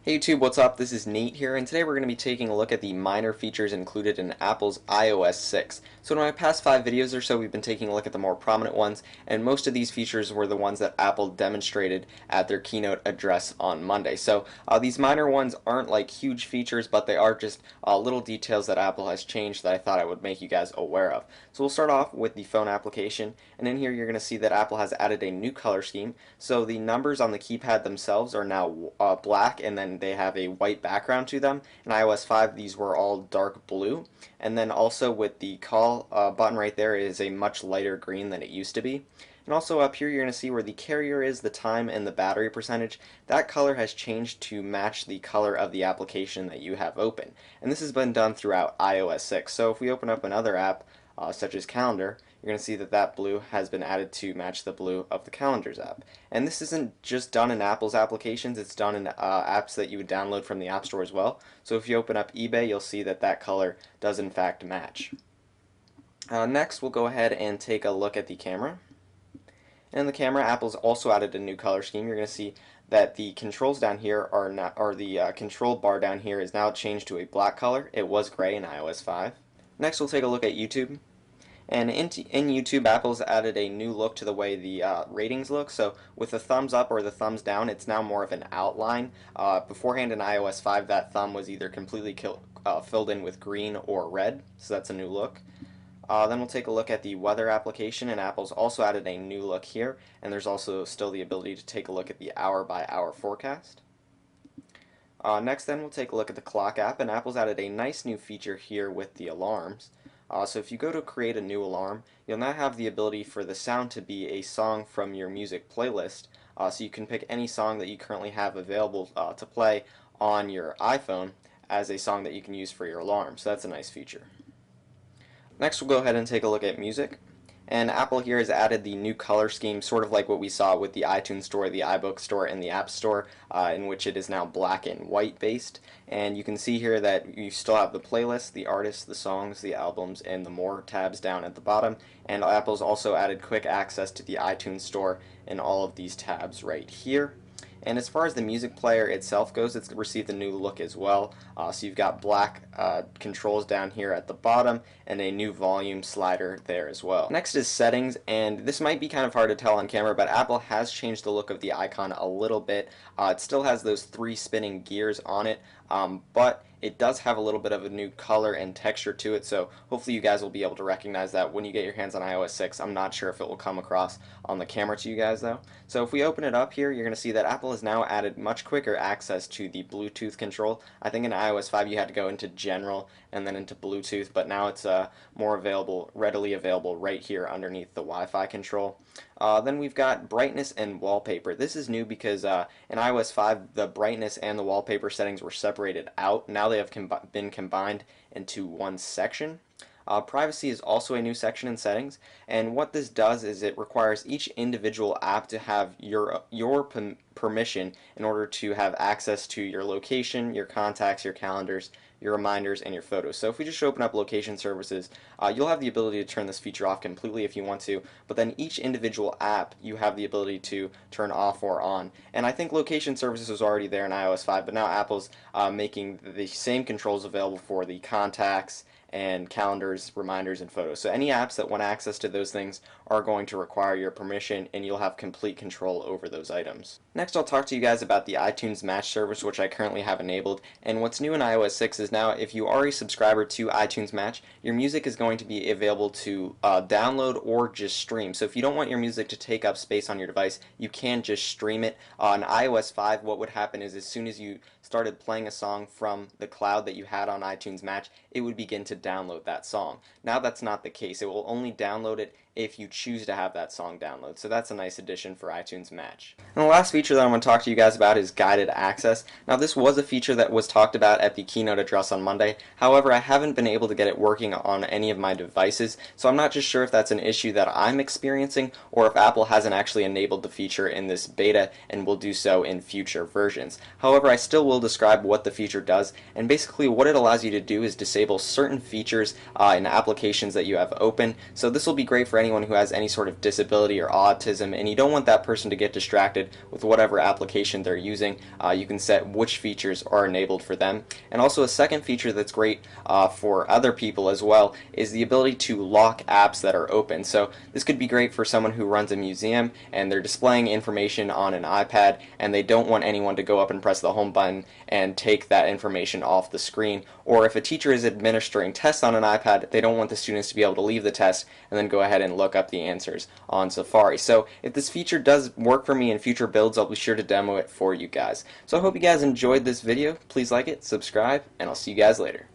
Hey YouTube, what's up? This is Nate here, and today we're going to be taking a look at the minor features included in Apple's iOS 6. So in my past 5 videos or so, we've been taking a look at the more prominent ones, and most of these features were the ones that Apple demonstrated at their keynote address on Monday. So these minor ones aren't like huge features, but they are just little details that Apple has changed that I thought I would make you guys aware of. So we'll start off with the phone application, and in here you're going to see that Apple has added a new color scheme. So the numbers on the keypad themselves are now black, and then they have a white background to them. In iOS 5, these were all dark blue. And then also with the call button right there is a much lighter green than it used to be. And also up here you're going to see where the carrier is, the time, and the battery percentage. That color has changed to match the color of the application that you have open. And this has been done throughout iOS 6. So if we open up another app, such as Calendar, you're going to see that that blue has been added to match the blue of the Calendars app. And this isn't just done in Apple's applications, it's done in apps that you would download from the App Store as well. So if you open up eBay, you'll see that that color does in fact match. Next, we'll go ahead and take a look at the camera. And in the camera, Apple's also added a new color scheme. You're going to see that the controls down here are not, or the control bar down here is now changed to a black color. It was gray in iOS 5. Next, we'll take a look at YouTube. And in YouTube, Apple's added a new look to the way the ratings look. So with the thumbs up or the thumbs down, it's now more of an outline. Beforehand in iOS 5, that thumb was either completely filled in with green or red. So that's a new look. Then we'll take a look at the weather application, and Apple's also added a new look here. And there's also still the ability to take a look at the hour-by-hour forecast. Next then we'll take a look at the clock app, and Apple's added a nice new feature here with the alarms. So if you go to create a new alarm, you'll now have the ability for the sound to be a song from your music playlist. So you can pick any song that you currently have available to play on your iPhone as a song that you can use for your alarm. So that's a nice feature. Next we'll go ahead and take a look at music. And Apple here has added the new color scheme, sort of like what we saw with the iTunes Store, the iBook Store, and the App Store, in which it is now black and white based. And you can see here that you still have the playlist, the artists, the songs, the albums, and the More tabs down at the bottom. And Apple's also added quick access to the iTunes Store in all of these tabs right here. And as far as the music player itself goes, it's received a new look as well. So you've got black controls down here at the bottom and a new volume slider there as well. Next is settings, and this might be kind of hard to tell on camera, but Apple has changed the look of the icon a little bit. It still has those 3 spinning gears on it, but it does have a little bit of a new color and texture to it, so hopefully you guys will be able to recognize that when you get your hands on iOS 6. I'm not sure if it will come across on the camera to you guys though. So if we open it up here, you're going to see that Apple has now added much quicker access to the Bluetooth control. I think in iOS 5 you had to go into General and then into Bluetooth, but now it's more available, readily available right here underneath the Wi-Fi control. Then we've got brightness and wallpaper. This is new because in iOS 5 the brightness and the wallpaper settings were separated out. Now they have been combined into one section. Privacy is also a new section in settings, and what this does is it requires each individual app to have your permission in order to have access to your location, your contacts, your calendars, your reminders, and your photos. So if we just open up location services, you'll have the ability to turn this feature off completely if you want to, but then each individual app you have the ability to turn off or on. And I think location services was already there in iOS 5, but now Apple's making the same controls available for the contacts and calendars, reminders, and photos. So any apps that want access to those things are going to require your permission, and you'll have complete control over those items. Next, I'll talk to you guys about the iTunes Match service, which I currently have enabled. And what's new in iOS 6 is now if you are a subscriber to iTunes Match, your music is going to be available to download or just stream. So if you don't want your music to take up space on your device, you can just stream it. On iOS 5, what would happen is as soon as you started playing a song from the cloud that you had on iTunes Match, it would begin to download that song. Now that's not the case. It will only download it if you choose to have that song download. So that's a nice addition for iTunes Match. And the last feature that I'm going to talk to you guys about is guided access. Now this was a feature that was talked about at the keynote address on Monday. However, I haven't been able to get it working on any of my devices, so I'm not just sure if that's an issue that I'm experiencing or if Apple hasn't actually enabled the feature in this beta and will do so in future versions. However, I still will describe what the feature does, and basically what it allows you to do is disable certain features in applications that you have open. So this will be great for anyone who has any sort of disability or autism, and you don't want that person to get distracted with whatever application they're using. You can set which features are enabled for them. And also a second feature that's great for other people as well is the ability to lock apps that are open. So this could be great for someone who runs a museum and they're displaying information on an iPad and they don't want anyone to go up and press the home button and take that information off the screen. Or if a teacher is administering tests on an iPad, they don't want the students to be able to leave the test and then go ahead and look up the answers on Safari. So if this feature does work for me in future builds, I'll be sure to demo it for you guys. So I hope you guys enjoyed this video. Please like it, subscribe, and I'll see you guys later.